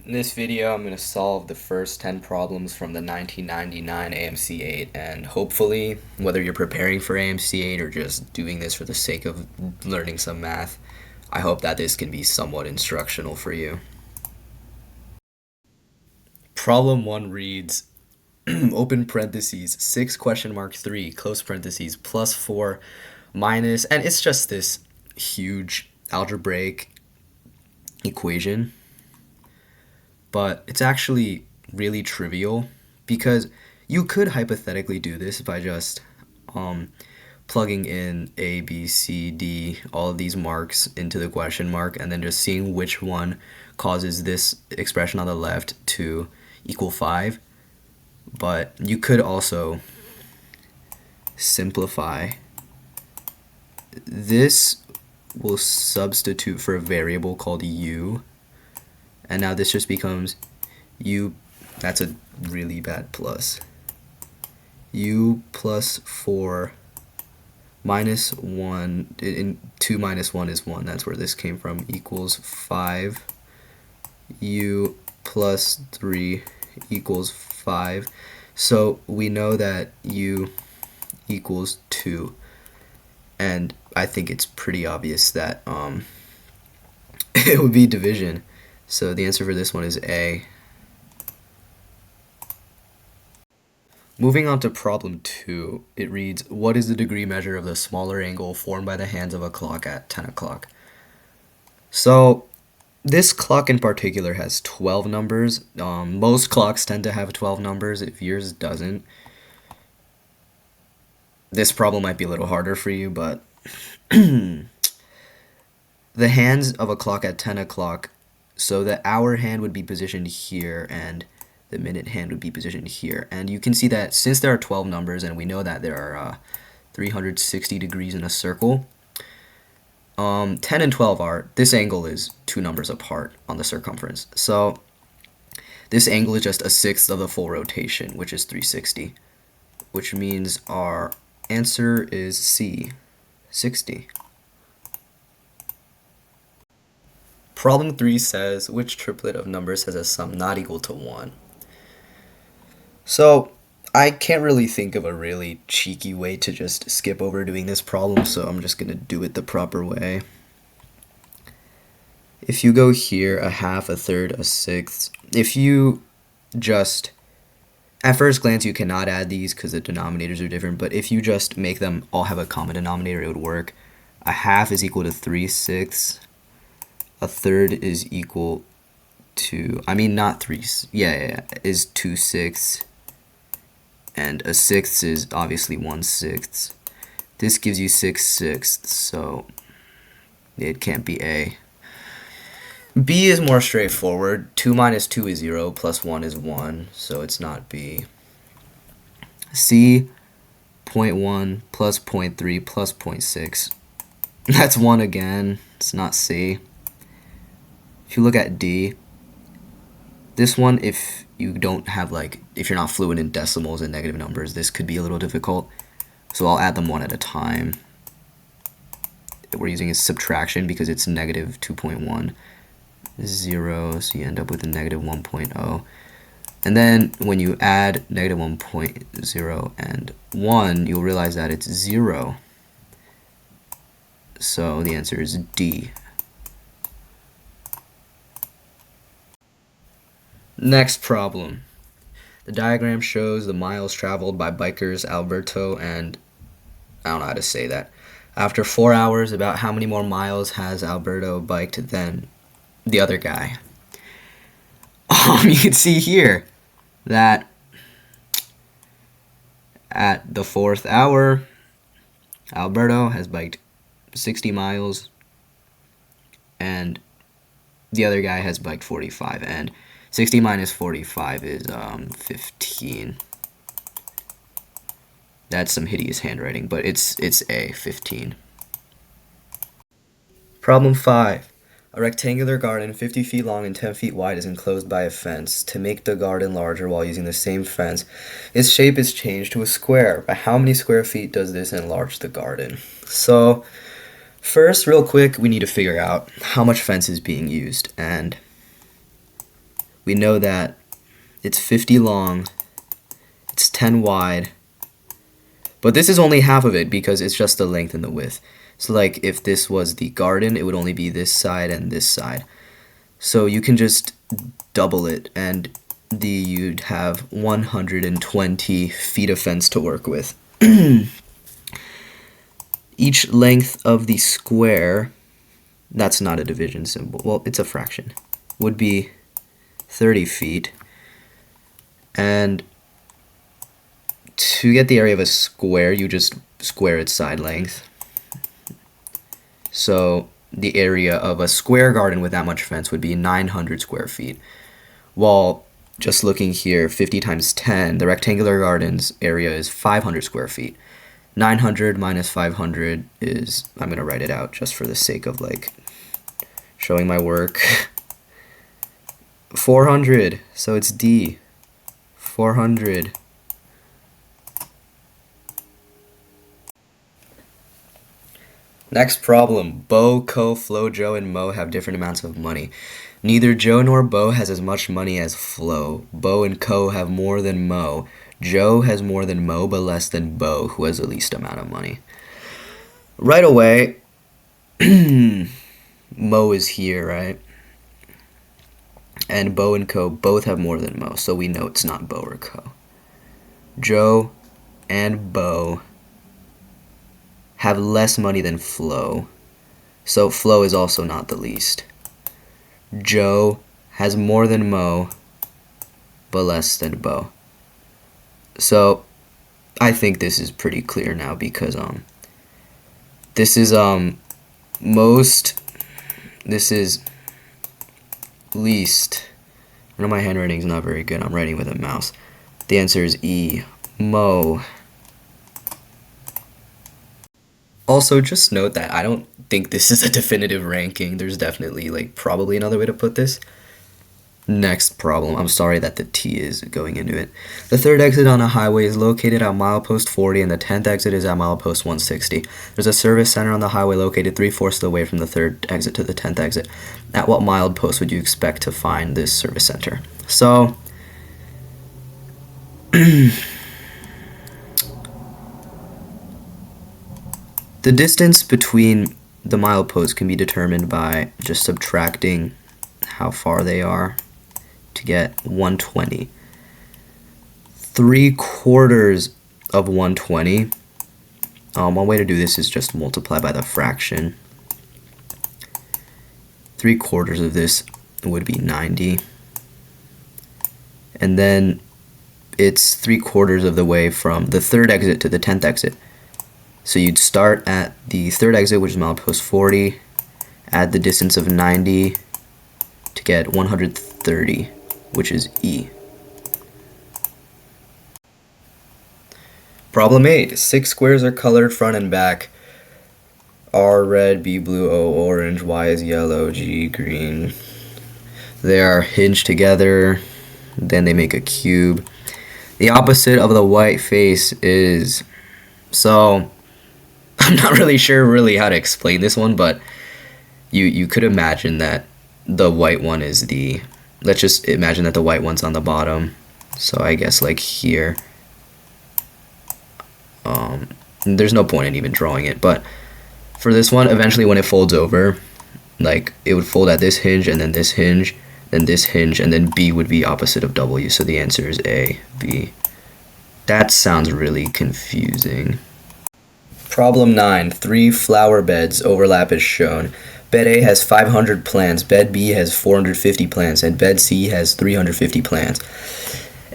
In this video, I'm going to solve the first 10 problems from the 1999 AMC8, and hopefully, whether you're preparing for AMC8 or just doing this for the sake of learning some math, I hope that this can be somewhat instructional for you. Problem 1 reads, open parentheses, 6 question mark 3, close parentheses, plus 4 minus, and it's just this huge algebraic equation. But it's actually really trivial because you could hypothetically do this by just plugging in A, B, C, D, all of these marks into the question mark and then just seeing which one causes this expression on the left to equal 5. But you could also simplify. This will substitute for a variable called u. And now this just becomes u, that's a really bad plus. U plus 4 minus 1, 2 minus 1 is 1, that's where this came from, equals 5. U plus 3 equals 5. So we know that u equals 2. And I think it's pretty obvious that it would be division. So the answer for this one is A. Moving on to problem 2, it reads, what is the degree measure of the smaller angle formed by the hands of a clock at 10 o'clock? So this clock in particular has 12 numbers. Most clocks tend to have 12 numbers if yours doesn't. This problem might be a little harder for you, but the hands of a clock at 10 o'clock, so the hour hand would be positioned here and the minute hand would be positioned here. And you can see that since there are 12 numbers and we know that there are 360 degrees in a circle, 10 and 12 are, this angle is 2 numbers apart on the circumference. So this angle is just a sixth of the full rotation, which is 360, which means our answer is C, 60. Problem 3 says, which triplet of numbers has a sum not equal to 1? So I can't really think of a really cheeky way to just skip over doing this problem, so I'm just going to do it the proper way. If you go here, a half, a third, a sixth, if you just, at first glance you cannot add these because the denominators are different, but if you just make them all have a common denominator, it would work. A half is equal to 3/6. A third is equal to, not 3, is 2/6. And a sixth is obviously 1/6. This gives you 6/6, so it can't be A. B is more straightforward. 2 minus 2 is 0, plus 1 is 1, so it's not B. C, 0.1 plus 0.3 plus 0.6. That's 1 again. It's not C. If you look at D, this one, if you don't have if you're not fluent in decimals and negative numbers, this could be a little difficult. So I'll add them one at a time. We're using a subtraction because it's negative 2.1, 0, so you end up with a negative 1.0. And then when you add negative 1.0 and 1, you'll realize that it's 0. So the answer is D. Next problem. The diagram shows the miles traveled by bikers Alberto and, I don't know how to say that. After 4 hours, about how many more miles has Alberto biked than the other guy? You can see here that at the 4th hour, Alberto has biked 60 miles and the other guy has biked 45, and 60 minus 45 is 15. That's some hideous handwriting, but it's A, 15. Problem 5. A rectangular garden 50 feet long and 10 feet wide is enclosed by a fence. To make the garden larger while using the same fence, its shape is changed to a square. By how many square feet does this enlarge the garden? So first, real quick, we need to figure out how much fence is being used. And we know that it's 50 long, it's 10 wide, but this is only half of it because it's just the length and the width. So like if this was the garden, it would only be this side and this side. So you can just double it and you'd have 120 feet of fence to work with. Each length of the square, that's not a division symbol, well, it's a fraction, would be 30 feet. And to get the area of a square, you just square its side length. So the area of a square garden with that much fence would be 900 square feet. While just looking here, 50 times 10, the rectangular garden's area is 500 square feet. 900 minus 500 is, I'm going to write it out just for the sake of like showing my work. 400, so it's D. 400. Next problem. Bo, Ko, Flo, Joe, and Mo have different amounts of money. Neither Joe nor Bo has as much money as Flo. Bo and Ko have more than Mo. Joe has more than Mo, but less than Bo, who has the least amount of money. Right away, Mo is here, right? And Bo and Ko both have more than Mo, so we know it's not Bo or Ko. Joe and Bo have less money than Flo, so Flo is also not the least. Joe has more than Mo, but less than Bo. So I think this is pretty clear now because this is least. I know my handwriting's not very good. I'm writing with a mouse. The answer is E, Mo. Also, just note that I don't think this is a definitive ranking. There's definitely, like, probably another way to put this. Next problem. I'm sorry that the T is going into it. The third exit on a highway is located at milepost 40 and the 10th exit is at milepost 160. There's a service center on the highway located 3/4 of the way from the third exit to the 10th exit. At what milepost would you expect to find this service center? So, the distance between the mileposts can be determined by just subtracting how far they are to get 120. 3/4 of 120. One way to do this is just multiply by the fraction. 3/4 of this would be 90. And then it's 3/4 of the way from the third exit to the 10th exit. So you'd start at the third exit, which is milepost 40, add the distance of 90 to get 130, which is E. Problem 8. 6 squares are colored front and back. R red, B blue, O orange, Y is yellow, G green. They are hinged together, then they make a cube. The opposite of the white face is... So, I'm not really sure how to explain this one, but you could imagine that the white one is the... Let's just imagine that the white one's on the bottom. So I guess like here. There's no point in even drawing it, but for this one, eventually when it folds over, like it would fold at this hinge and then this hinge, then this hinge, and then B would be opposite of W. So the answer is A, B. That sounds really confusing. Problem 9. 3 flower beds overlap as shown. Bed A has 500 plants, bed B has 450 plants, and bed C has 350 plants.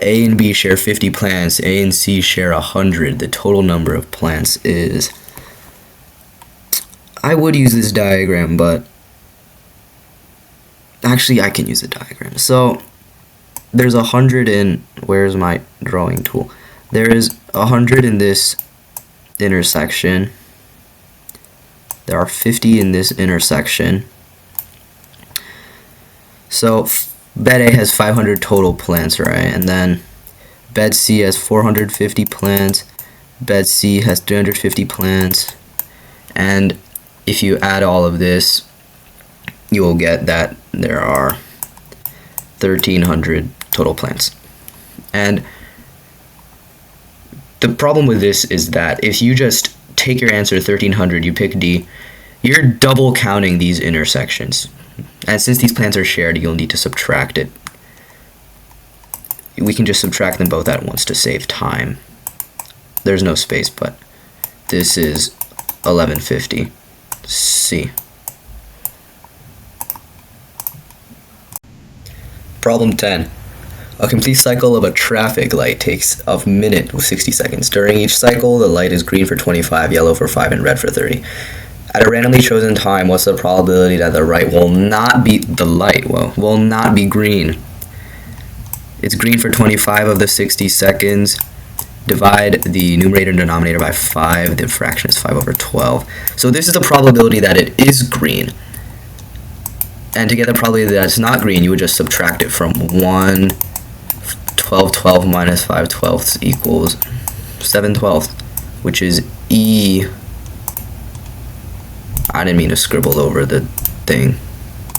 A and B share 50 plants, A and C share 100. The total number of plants is... I would use this diagram, but... Actually, I can use the diagram. So, there's 100 in... Where's my drawing tool? There is 100 in this intersection. There are 50 in this intersection. So bed A has 500 total plants, right? And then bed C has 450 plants. Bed C has 350 plants. And if you add all of this, you will get that there are 1,300 total plants. And the problem with this is that if you just take your answer 1,300, you pick D, you're double counting these intersections. And since these plants are shared, you'll need to subtract it. We can just subtract them both at once to save time. There's no space, but this is 1150. C. Problem 10. A complete cycle of a traffic light takes a minute with 60 seconds. During each cycle, the light is green for 25, yellow for 5, and red for 30. At a randomly chosen time, what's the probability that the light will not be green? It's green for 25 of the 60 seconds. Divide the numerator and denominator by 5. The fraction is 5 over 12. So this is the probability that it is green. And to get the probability that it's not green, you would just subtract it from 1. 12 minus 5 twelfths equals 7 twelfths, which is E. I didn't mean to scribble over the thing.